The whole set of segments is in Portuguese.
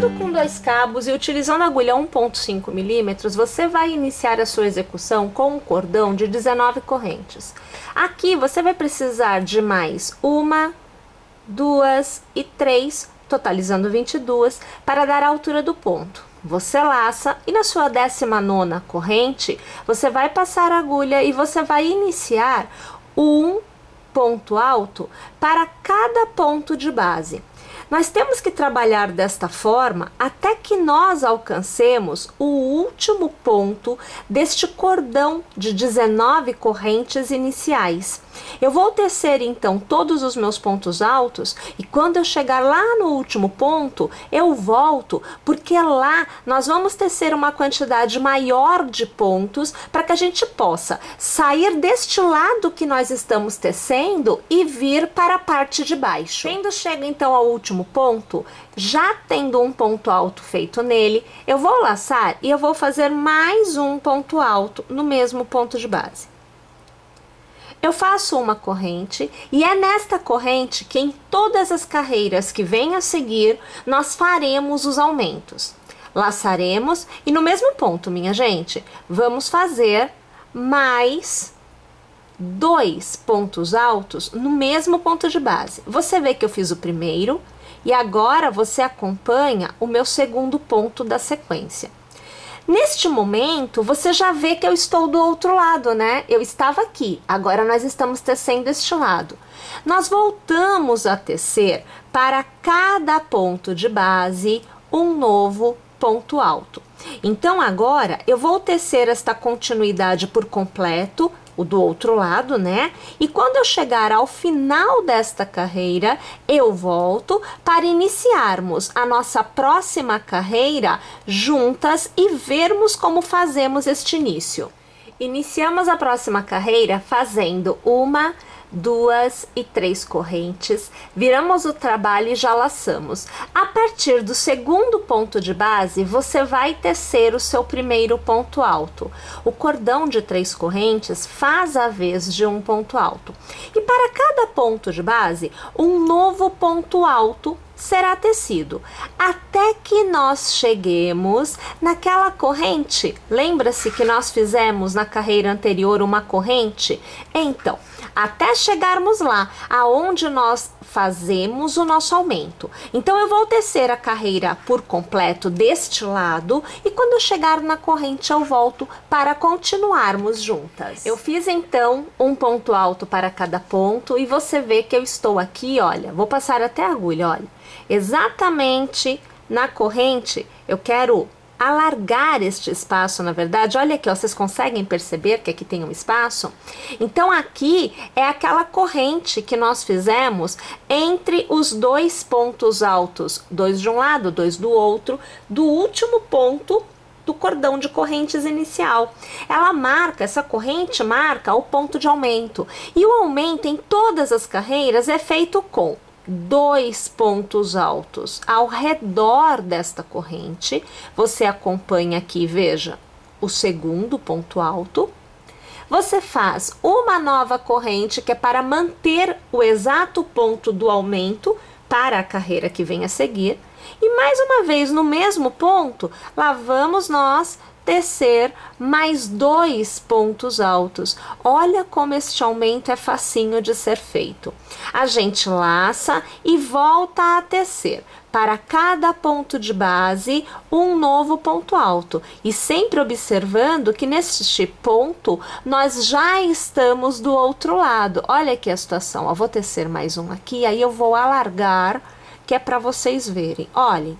Trabalhando com 2 cabos e utilizando a agulha 1,5 milímetros, você vai iniciar a sua execução com um cordão de 19 correntes. Aqui você vai precisar de mais 1, 2 e 3, totalizando 22, para dar a altura do ponto. Você laça e na sua 19ª corrente, você vai passar a agulha e você vai iniciar um ponto alto para cada ponto de base. Nós temos que trabalhar desta forma até que nós alcancemos o último ponto deste cordão de 19 correntes iniciais. Eu vou tecer então todos os meus pontos altos e quando eu chegar lá no último ponto, eu volto, porque lá nós vamos tecer uma quantidade maior de pontos para que a gente possa sair deste lado que nós estamos tecendo e vir para a parte de baixo. Quando chego então ao último ponto, já tendo um ponto alto feito nele, eu vou laçar e eu vou fazer mais um ponto alto no mesmo ponto de base. Eu faço uma corrente e é nesta corrente que em todas as carreiras que vêm a seguir, nós faremos os aumentos. Laçaremos e no mesmo ponto, minha gente, vamos fazer mais 2 pontos altos no mesmo ponto de base. Você vê que eu fiz o primeiro e agora você acompanha o meu segundo ponto da sequência. Neste momento, você já vê que eu estou do outro lado, né? Eu estava aqui, agora nós estamos tecendo este lado. Nós voltamos a tecer para cada ponto de base um novo ponto alto. Então, agora, eu vou tecer esta continuidade por completo, o do outro lado, né? E quando eu chegar ao final desta carreira, eu volto para iniciarmos a nossa próxima carreira juntas e vermos como fazemos este início. Iniciamos a próxima carreira fazendo 1, 2 e 3 correntes, viramos o trabalho e já laçamos. A partir do segundo ponto de base, você vai tecer o seu primeiro ponto alto. O cordão de 3 correntes faz a vez de um ponto alto. E para cada ponto de base, um novo ponto alto será tecido, até que nós cheguemos naquela corrente. Lembra-se que nós fizemos na carreira anterior uma corrente? Então, até chegarmos lá, aonde nós fazemos o nosso aumento. Então, eu vou tecer a carreira por completo deste lado e quando eu chegar na corrente, eu volto para continuarmos juntas. Eu fiz, então, um ponto alto para cada ponto e você vê que eu estou aqui, olha, vou passar até a agulha, olha. Exatamente na corrente, eu quero alargar este espaço, na verdade, olha aqui, ó, vocês conseguem perceber que aqui tem um espaço? Então, aqui é aquela corrente que nós fizemos entre os 2 pontos altos, 2 de um lado, 2 do outro, do último ponto do cordão de correntes inicial. Ela marca, essa corrente marca o ponto de aumento. E o aumento em todas as carreiras é feito com 2 pontos altos ao redor desta corrente. Você acompanha aqui, veja, o segundo ponto alto. Você faz uma nova corrente que é para manter o exato ponto do aumento para a carreira que vem a seguir. E mais uma vez no mesmo ponto, lá vamos nós tecer mais 2 pontos altos. Olha como este aumento é facinho de ser feito. A gente laça e volta a tecer para cada ponto de base um novo ponto alto. E sempre observando que neste ponto nós já estamos do outro lado. Olha aqui a situação. Eu vou tecer mais um aqui, aí eu vou alargar, que é para vocês verem. Olhem,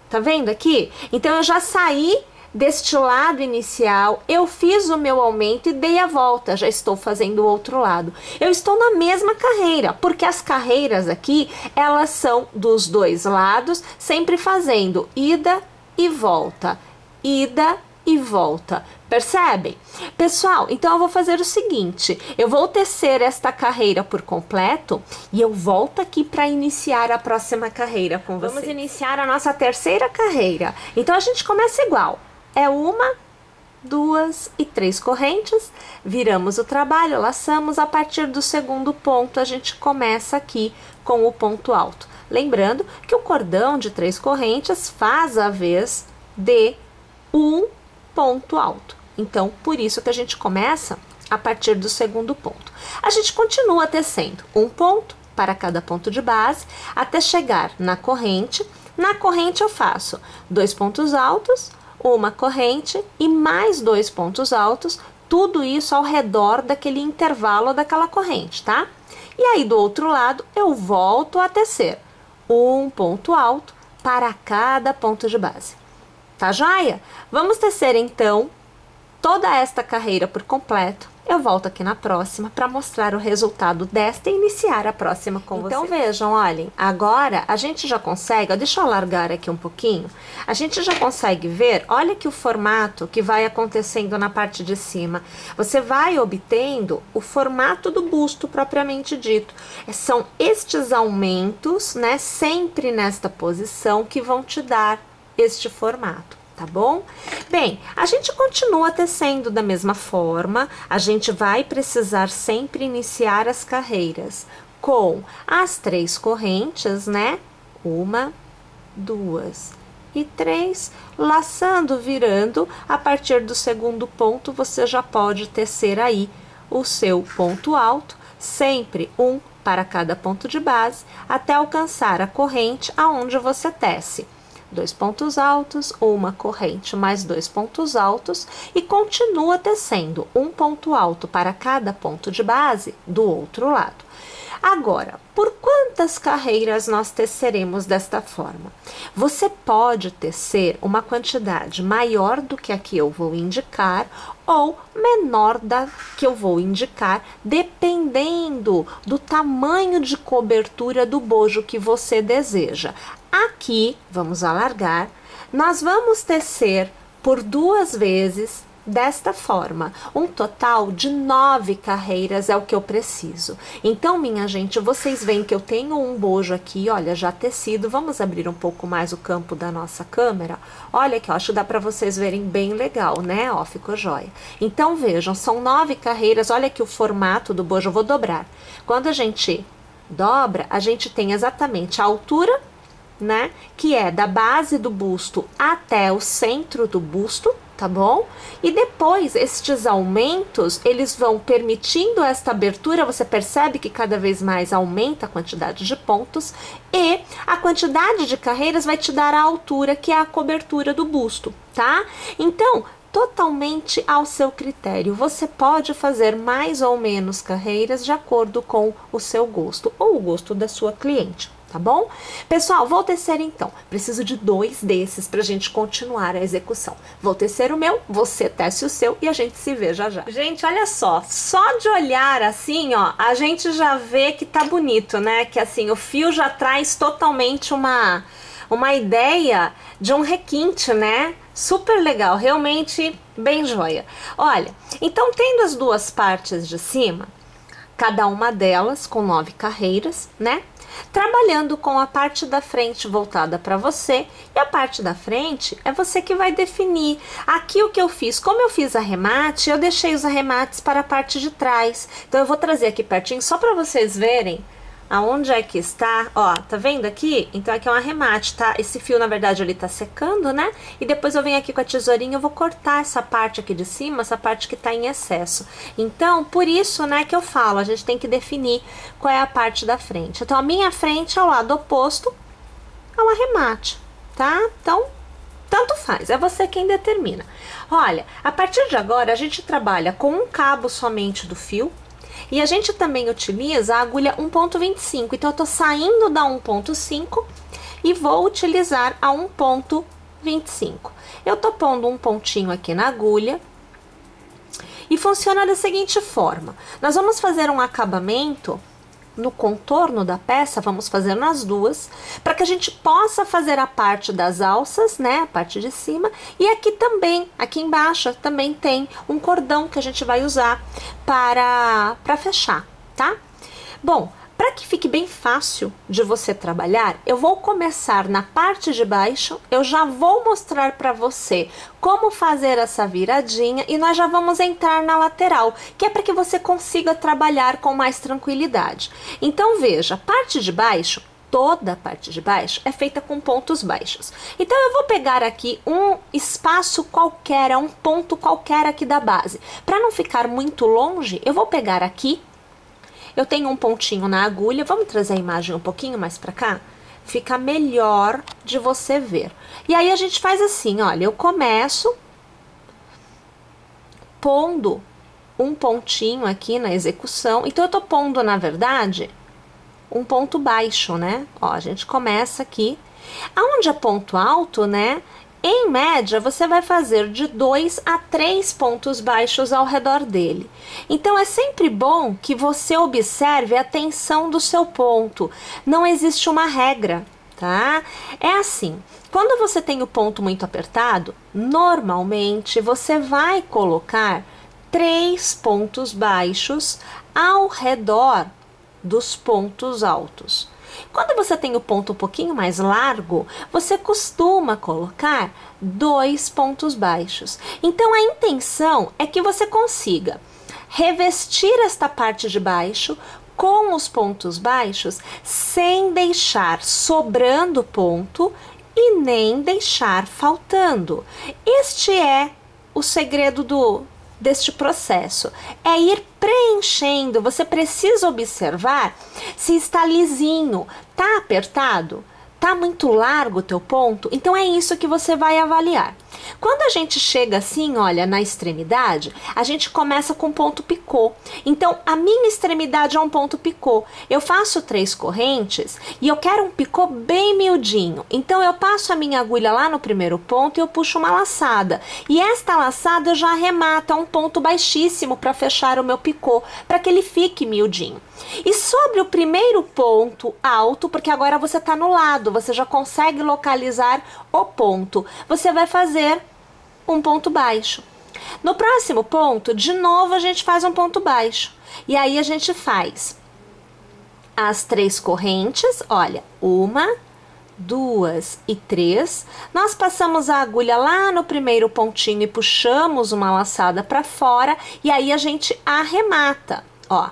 tá vendo aqui? Então eu já saí deste lado inicial, eu fiz o meu aumento e dei a volta, já estou fazendo o outro lado. Eu estou na mesma carreira, porque as carreiras aqui, elas são dos 2 lados, sempre fazendo ida e volta, ida e volta. Percebem? Pessoal, então eu vou fazer o seguinte, eu vou tecer esta carreira por completo e eu volto aqui para iniciar a próxima carreira com vocês. Vamos iniciar a nossa terceira carreira. Então a gente começa igual. É 1, 2 e 3 correntes, viramos o trabalho, laçamos, a partir do segundo ponto a gente começa aqui com o ponto alto. Lembrando que o cordão de 3 correntes faz a vez de um ponto alto. Então, por isso que a gente começa a partir do segundo ponto. A gente continua tecendo um ponto para cada ponto de base até chegar na corrente. Na corrente eu faço 2 pontos altos, uma corrente e mais 2 pontos altos, tudo isso ao redor daquele intervalo daquela corrente, tá? E aí do outro lado eu volto a tecer um ponto alto para cada ponto de base. Tá joia? Vamos tecer então toda esta carreira por completo. Eu volto aqui na próxima para mostrar o resultado desta e iniciar a próxima com vocês. Então vejam, olhem, agora a gente já consegue, ó, deixa eu alargar aqui um pouquinho, a gente já consegue ver, olha que o formato que vai acontecendo na parte de cima. Você vai obtendo o formato do busto propriamente dito. São estes aumentos, né, sempre nesta posição que vão te dar este formato. Tá bom? Bem, a gente continua tecendo da mesma forma, a gente vai precisar sempre iniciar as carreiras com as 3 correntes, né? 1, 2 e 3, laçando, virando, a partir do segundo ponto você já pode tecer aí o seu ponto alto, sempre um para cada ponto de base, até alcançar a corrente aonde você tece. 2 pontos altos, uma corrente mais 2 pontos altos e continua tecendo um ponto alto para cada ponto de base do outro lado. Agora, por quantas carreiras nós teceremos desta forma? Você pode tecer uma quantidade maior do que a que eu vou indicar ou menor da que eu vou indicar, dependendo do tamanho de cobertura do bojo que você deseja. Aqui, vamos alargar, nós vamos tecer por 2 vezes desta forma, um total de 9 carreiras é o que eu preciso. Então, minha gente, vocês veem que eu tenho um bojo aqui, olha, já tecido. Vamos abrir um pouco mais o campo da nossa câmera. Olha aqui, ó, acho que dá para vocês verem bem legal, né? Ó, ficou jóia. Então, vejam, são 9 carreiras, olha aqui o formato do bojo, eu vou dobrar. Quando a gente dobra, a gente tem exatamente a altura, né, que é da base do busto até o centro do busto, tá bom? E depois estes aumentos, eles vão permitindo esta abertura, você percebe que cada vez mais aumenta a quantidade de pontos e a quantidade de carreiras vai te dar a altura, que é a cobertura do busto, tá? Então, totalmente ao seu critério, você pode fazer mais ou menos carreiras de acordo com o seu gosto ou o gosto da sua cliente. Tá bom? Pessoal, vou tecer então. Preciso de 2 desses pra gente continuar a execução. Vou tecer o meu, você tece o seu e a gente se vê já já. Gente, olha só de olhar assim, ó, a gente já vê que tá bonito, né? Que assim, o fio já traz totalmente uma ideia de um requinte, né? Super legal, realmente bem joia. Olha, então tendo as 2 partes de cima, cada uma delas com 9 carreiras, né? Trabalhando com a parte da frente voltada para você, e a parte da frente é você que vai definir. Aqui o que eu fiz, como eu fiz arremate, eu deixei os arremates para a parte de trás. Então eu vou trazer aqui pertinho só para vocês verem aonde é que está, ó, tá vendo aqui? Então aqui é um arremate, tá? Esse fio, na verdade, ele tá secando, né? E depois eu venho aqui com a tesourinha, eu vou cortar essa parte aqui de cima, essa parte que tá em excesso. Então, por isso, né, que eu falo, a gente tem que definir qual é a parte da frente. Então, a minha frente, ao lado oposto, é um arremate, tá? Então, tanto faz, é você quem determina. Olha, a partir de agora, a gente trabalha com um cabo somente do fio, e a gente também utiliza a agulha 1.25, então eu tô saindo da 1.5 e vou utilizar a 1.25. Eu tô pondo um pontinho aqui na agulha e funciona da seguinte forma. Nós vamos fazer um acabamento no contorno da peça, vamos fazer nas 2, para que a gente possa fazer a parte das alças, né, a parte de cima, e aqui também, aqui embaixo, também tem um cordão que a gente vai usar para fechar, tá? Bom, para que fique bem fácil de você trabalhar, eu vou começar na parte de baixo, eu já vou mostrar para você como fazer essa viradinha e nós já vamos entrar na lateral, que é para que você consiga trabalhar com mais tranquilidade. Então veja, parte de baixo, toda a parte de baixo é feita com pontos baixos. Então, eu vou pegar aqui um espaço qualquer, um ponto qualquer aqui da base. Para não ficar muito longe, eu vou pegar aqui, eu tenho um pontinho na agulha, vamos trazer a imagem um pouquinho mais para cá? Fica melhor de você ver. E aí, a gente faz assim, olha, eu começo pondo um pontinho aqui na execução. Então, eu tô pondo, na verdade, um ponto baixo, né? Ó, a gente começa aqui. Aonde é ponto alto, né? Em média, você vai fazer de 2 a 3 pontos baixos ao redor dele. Então, é sempre bom que você observe a tensão do seu ponto. Não existe uma regra, tá? É assim, quando você tem o ponto muito apertado, normalmente você vai colocar 3 pontos baixos ao redor dos pontos altos. Quando você tem o ponto um pouquinho mais largo, você costuma colocar 2 pontos baixos. Então, a intenção é que você consiga revestir esta parte de baixo com os pontos baixos, sem deixar sobrando ponto e nem deixar faltando. Este é o segredo deste processo, é ir preenchendo. Você precisa observar se está lisinho, tá apertado, tá muito largo o teu ponto. Então é isso que você vai avaliar. Quando a gente chega assim, olha, na extremidade, a gente começa com ponto picô. Então, a minha extremidade é um ponto picô. Eu faço 3 correntes e eu quero um picô bem miudinho. Então, eu passo a minha agulha lá no primeiro ponto e eu puxo uma laçada. E esta laçada já arremata um ponto baixíssimo para fechar o meu picô, para que ele fique miudinho. E sobre o primeiro ponto alto, porque agora você está no lado, você já consegue localizar o ponto, você vai fazer um ponto baixo. No próximo ponto, de novo, a gente faz um ponto baixo. E aí, a gente faz as 3 correntes, olha, 1, 2 e 3. Nós passamos a agulha lá no primeiro pontinho e puxamos uma laçada para fora. E aí, a gente arremata, ó.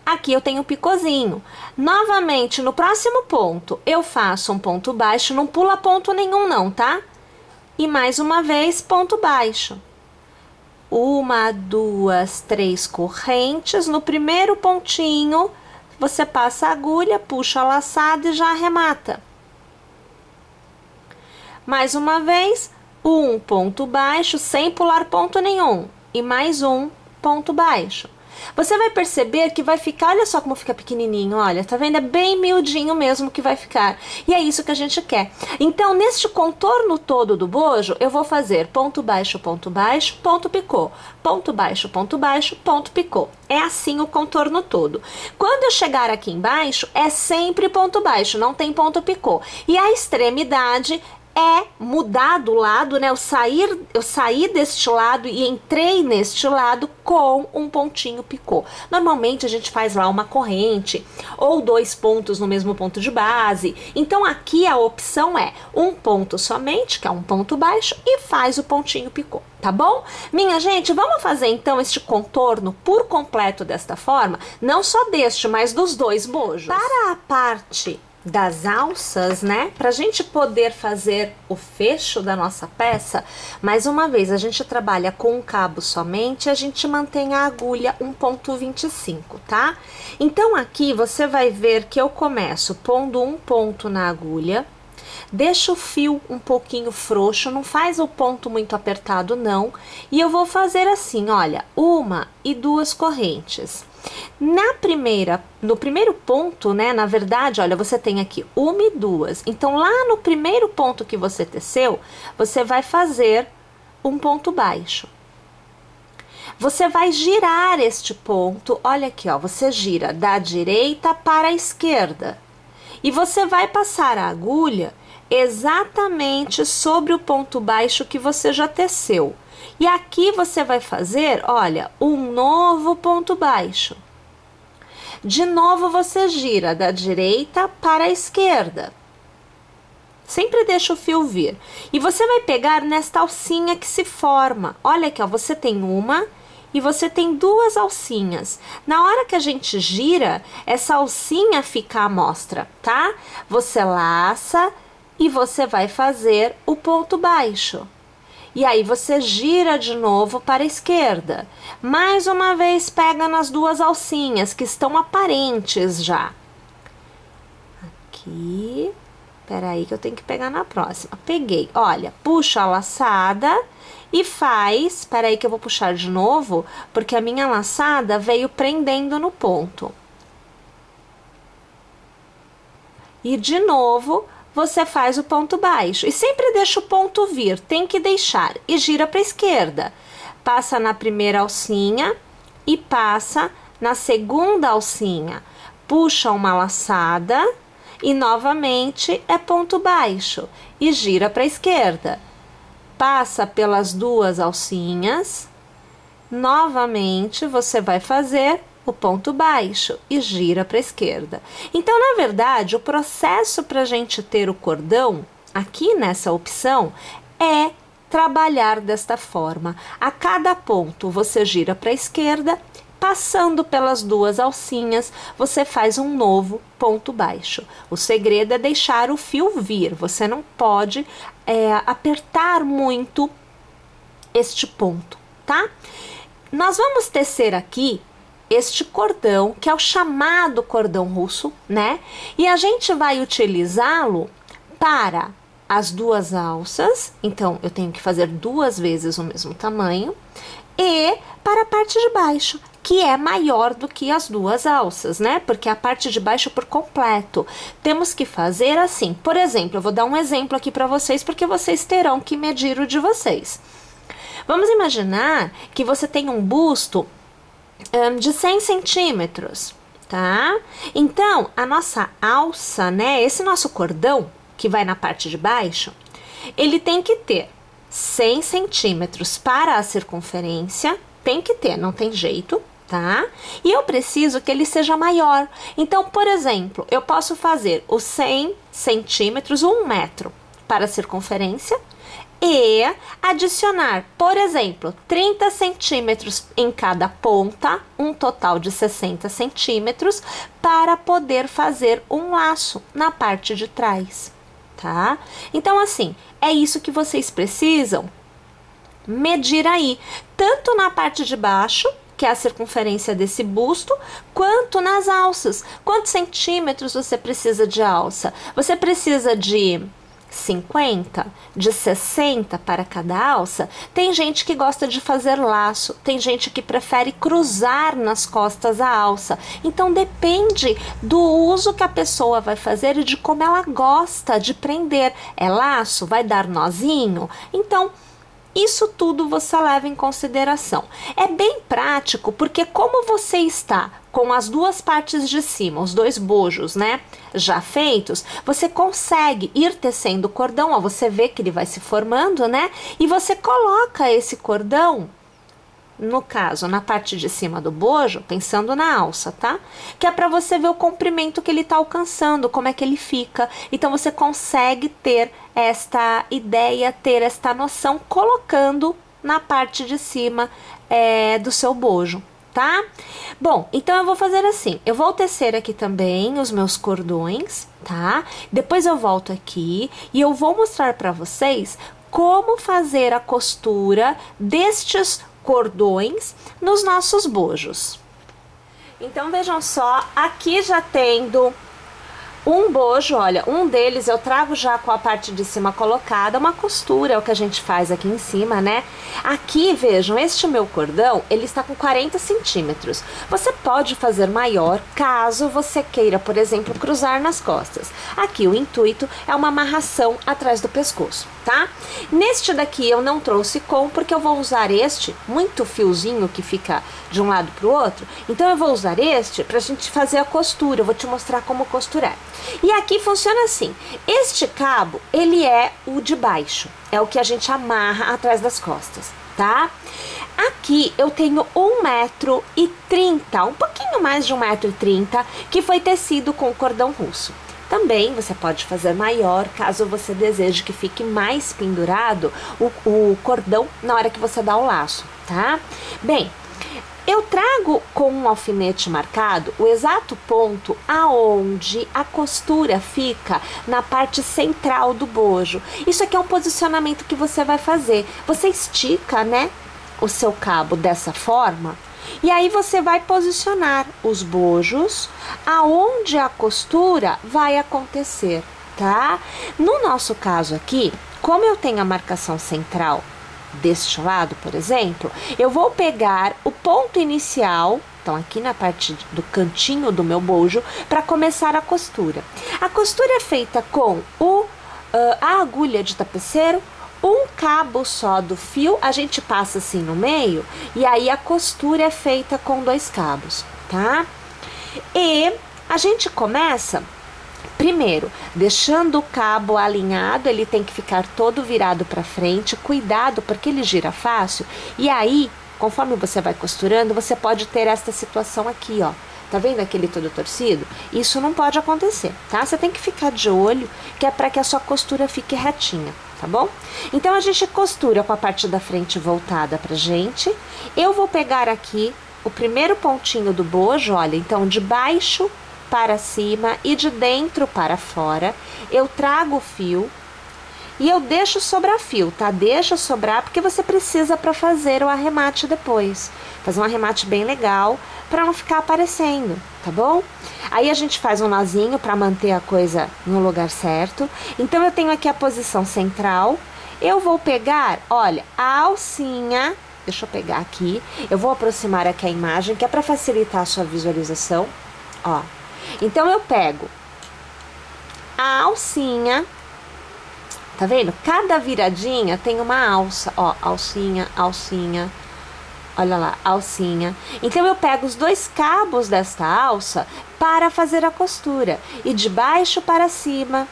Aqui eu tenho um picôzinho. Novamente, no próximo ponto, eu faço um ponto baixo, não pula ponto nenhum não, tá? E mais uma vez, ponto baixo. 1, 2, 3 correntes. No primeiro pontinho, você passa a agulha, puxa a laçada e já arremata. Mais uma vez, um ponto baixo, sem pular ponto nenhum. E mais um ponto baixo. Você vai perceber que vai ficar, olha só como fica pequenininho, olha, tá vendo? É bem miudinho mesmo que vai ficar. E é isso que a gente quer. Então, neste contorno todo do bojo, eu vou fazer ponto baixo, ponto picô. Ponto baixo, ponto picô. É assim o contorno todo. Quando eu chegar aqui embaixo, é sempre ponto baixo, não tem ponto picô. E a extremidade é mudar do lado, né? Eu saí deste lado e entrei neste lado com um pontinho picô. Normalmente a gente faz lá uma corrente ou 2 pontos no mesmo ponto de base. Então aqui a opção é um ponto somente, que é um ponto baixo, e faz o pontinho picô, tá bom? Minha gente, vamos fazer então este contorno por completo desta forma, não só deste, mas dos 2 bojos. Para a parte das alças, né? Pra gente poder fazer o fecho da nossa peça, mais uma vez, a gente trabalha com um cabo somente, a gente mantém a agulha 1,25, tá? Então, aqui você vai ver que eu começo pondo um ponto na agulha, deixa o fio um pouquinho frouxo, não faz o ponto muito apertado, não, e eu vou fazer assim, olha, 1 e 2 correntes. No primeiro ponto, né, na verdade, olha, você tem aqui 1 e 2. Então, lá no primeiro ponto que você teceu, você vai fazer um ponto baixo. Você vai girar este ponto, olha aqui, ó, você gira da direita para a esquerda. E você vai passar a agulha exatamente sobre o ponto baixo que você já teceu. E aqui você vai fazer, olha, um novo ponto baixo. De novo você gira da direita para a esquerda. Sempre deixa o fio vir. E você vai pegar nesta alcinha que se forma. Olha aqui, ó, você tem 1 e você tem duas alcinhas. Na hora que a gente gira, essa alcinha fica à mostra, tá? Você laça e você vai fazer o ponto baixo. E aí você gira de novo para a esquerda. Mais uma vez pega nas duas alcinhas que estão aparentes já. Aqui. Peraí que eu tenho que pegar na próxima. Peguei. Olha, puxa a laçada e faz... Peraí que eu vou puxar de novo, porque a minha laçada veio prendendo no ponto. E de novo... você faz o ponto baixo e sempre deixa o ponto vir, tem que deixar, e gira para a esquerda. Passa na primeira alcinha e passa na segunda alcinha. Puxa uma laçada e novamente é ponto baixo e gira para a esquerda. Passa pelas duas alcinhas, novamente você vai fazer o ponto baixo e gira para a esquerda. Então, na verdade, o processo para a gente ter o cordão, aqui nessa opção, é trabalhar desta forma. A cada ponto você gira para a esquerda, passando pelas duas alcinhas, você faz um novo ponto baixo. O segredo é deixar o fio vir, você não pode apertar muito este ponto, tá? Nós vamos tecer aqui este cordão, que é o chamado cordão russo, né? E a gente vai utilizá-lo para as duas alças, então eu tenho que fazer duas vezes o mesmo tamanho, e para a parte de baixo, que é maior do que as duas alças, né? Porque a parte de baixo por completo. Temos que fazer assim. Por exemplo, eu vou dar um exemplo aqui para vocês, porque vocês terão que medir o de vocês. Vamos imaginar que você tem um busto de 100 centímetros, tá? Então, a nossa alça, né? Esse nosso cordão, que vai na parte de baixo, ele tem que ter 100 centímetros para a circunferência, tem que ter, não tem jeito, tá? E eu preciso que ele seja maior. Então, por exemplo, eu posso fazer os 100 centímetros, 1 metro para a circunferência, e adicionar, por exemplo, 30 centímetros em cada ponta, um total de 60 centímetros, para poder fazer um laço na parte de trás, tá? Então, assim, é isso que vocês precisam medir aí, tanto na parte de baixo, que é a circunferência desse busto, quanto nas alças. Quantos centímetros você precisa de alça? Você precisa de 50, de 60 para cada alça? Tem gente que gosta de fazer laço, tem gente que prefere cruzar nas costas a alça. Então depende do uso que a pessoa vai fazer e de como ela gosta de prender. É laço? Vai dar nozinho? Então isso tudo você leva em consideração. É bem prático, porque como você está com as duas partes de cima, os dois bojos, né, já feitos, você consegue ir tecendo o cordão, ó, você vê que ele vai se formando, né, e você coloca esse cordão, no caso, na parte de cima do bojo, pensando na alça, tá? Que é para você ver o comprimento que ele tá alcançando, como é que ele fica. Então, você consegue ter esta ideia, ter esta noção, colocando na parte de cima do seu bojo, tá? Bom, então eu vou fazer assim, eu vou tecer aqui também os meus cordões, tá? Depois eu volto aqui e eu vou mostrar para vocês como fazer a costura destes cordões nos nossos bojos. Então vejam só, aqui já tendo um bojo, olha, um deles eu trago já com a parte de cima colocada, uma costura é o que a gente faz aqui em cima, né? Aqui, vejam, este meu cordão, ele está com 40 centímetros. Você pode fazer maior, caso você queira, por exemplo, cruzar nas costas. Aqui o intuito é uma amarração atrás do pescoço, tá? Neste daqui eu não trouxe com, porque eu vou usar este, muito fiozinho que fica de um lado pro outro, então eu vou usar este pra gente fazer a costura, eu vou te mostrar como costurar. E aqui funciona assim, este cabo, ele é o de baixo, é o que a gente amarra atrás das costas, tá? Aqui eu tenho 1,30 m, um pouquinho mais de 1,30 m, que foi tecido com cordão russo. Também você pode fazer maior, caso você deseje que fique mais pendurado o cordão na hora que você dá o laço, tá? Bem, Eu trago com um alfinete marcado o exato ponto aonde a costura fica na parte central do bojo. Isso aqui é um posicionamento que você vai fazer. Você estica, né, o seu cabo dessa forma e aí você vai posicionar os bojos aonde a costura vai acontecer, tá? No nosso caso aqui, como eu tenho a marcação central deste lado, por exemplo, eu vou pegar o ponto inicial, então aqui na parte do cantinho do meu bojo, para começar a costura. A costura é feita com a agulha de tapeceiro, um cabo só do fio, a gente passa assim no meio, e aí a costura é feita com 2 cabos, tá? E a gente começa primeiro, deixando o cabo alinhado, ele tem que ficar todo virado para frente, cuidado porque ele gira fácil, e aí, conforme você vai costurando, você pode ter esta situação aqui, ó. Tá vendo aquele todo torcido? Isso não pode acontecer, tá? Você tem que ficar de olho, que é para que a sua costura fique retinha, tá bom? Então, a gente costura com a parte da frente voltada pra gente. Eu vou pegar aqui o primeiro pontinho do bojo, olha, então de baixo para cima e de dentro para fora, eu trago o fio e eu deixo sobrar fio, tá? Deixa sobrar porque você precisa para fazer o arremate depois. Fazer um arremate bem legal para não ficar aparecendo, tá bom? Aí a gente faz um nozinho para manter a coisa no lugar certo. Então eu tenho aqui a posição central. Eu vou pegar, olha, a alcinha. Deixa eu pegar aqui. Eu vou aproximar aqui a imagem, que é para facilitar a sua visualização, ó. Então, eu pego a alcinha, tá vendo? Cada viradinha tem uma alça, ó, alcinha, alcinha, olha lá, alcinha. Então, eu pego os 2 cabos desta alça para fazer a costura. E de baixo para cima,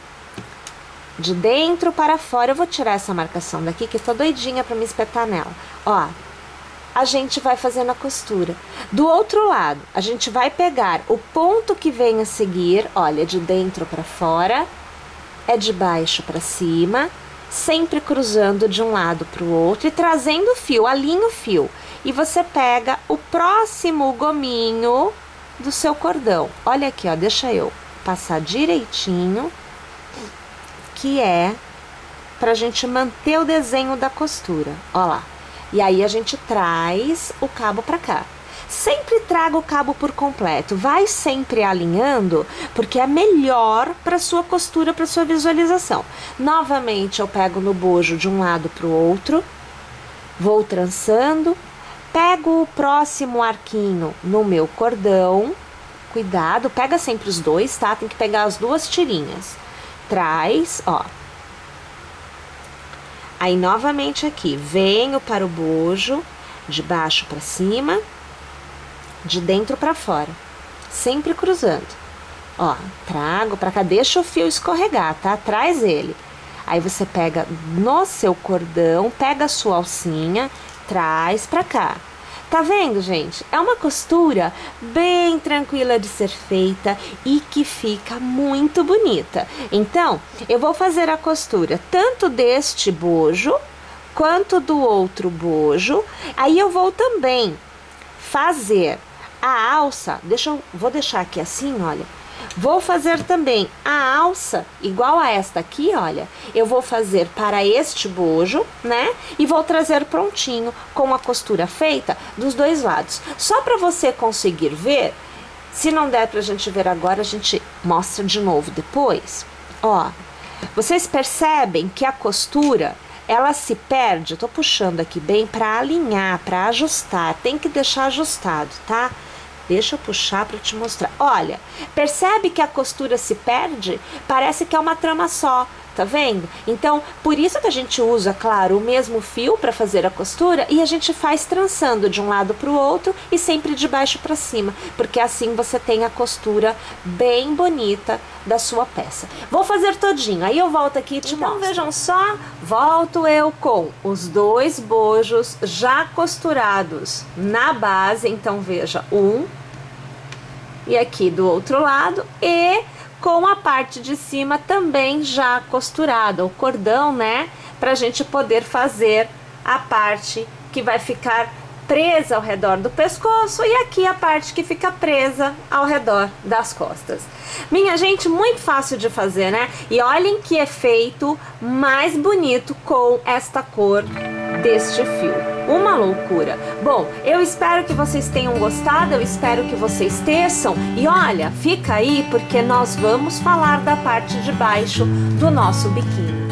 de dentro para fora. Eu vou tirar essa marcação daqui, que eu tô doidinha para me espetar nela, ó. A gente vai fazendo a costura. Do outro lado, a gente vai pegar o ponto que vem a seguir, olha, de dentro para fora, é de baixo para cima, sempre cruzando de um lado para o outro e trazendo o fio, alinha o fio. E você pega o próximo gominho do seu cordão. Olha aqui, ó, deixa eu passar direitinho, que é pra gente manter o desenho da costura, ó lá. E aí a gente traz o cabo para cá. Sempre traga o cabo por completo. Vai sempre alinhando, porque é melhor para sua costura, para sua visualização. Novamente eu pego no bojo de um lado para o outro, vou trançando, pego o próximo arquinho no meu cordão. Cuidado, pega sempre os 2, tá? Tem que pegar as 2 tirinhas. Traz, ó. Aí, novamente aqui, venho para o bojo, de baixo para cima, de dentro para fora, sempre cruzando. Ó, trago para cá, deixa o fio escorregar, tá? Traz ele. Aí, você pega no seu cordão, pega a sua alcinha, traz para cá. Tá vendo, gente? É uma costura bem tranquila de ser feita e que fica muito bonita. Então, eu vou fazer a costura tanto deste bojo quanto do outro bojo. Aí eu vou também fazer a alça, vou deixar aqui assim, olha. Vou fazer também a alça, igual a esta aqui, olha. Eu vou fazer para este bojo, né? E vou trazer prontinho, com a costura feita dos 2 lados. Só para você conseguir ver, se não der pra gente ver agora, a gente mostra de novo depois. Ó, vocês percebem que a costura, ela se perde. Eu tô puxando aqui bem para alinhar, para ajustar. Tem que deixar ajustado, tá? Deixa eu puxar para te mostrar. Olha, percebe que a costura se perde? Parece que é uma trama só, tá vendo? Então, por isso que a gente usa, claro, o mesmo fio para fazer a costura e a gente faz trançando de um lado para o outro e sempre de baixo para cima, porque assim você tem a costura bem bonita da sua peça. Vou fazer todinho, aí eu volto aqui e te mostro. Então, vejam só, volto eu com os 2 bojos já costurados na base. Então, veja, e aqui do outro lado, e com a parte de cima também já costurada, o cordão, né? Pra gente poder fazer a parte que vai ficar presa ao redor do pescoço e aqui a parte que fica presa ao redor das costas. Minha gente, muito fácil de fazer, né? E olhem que efeito mais bonito com esta cor deste fio. Uma loucura. Bom, eu espero que vocês tenham gostado, eu espero que vocês teçam. E olha, fica aí porque nós vamos falar da parte de baixo do nosso biquíni.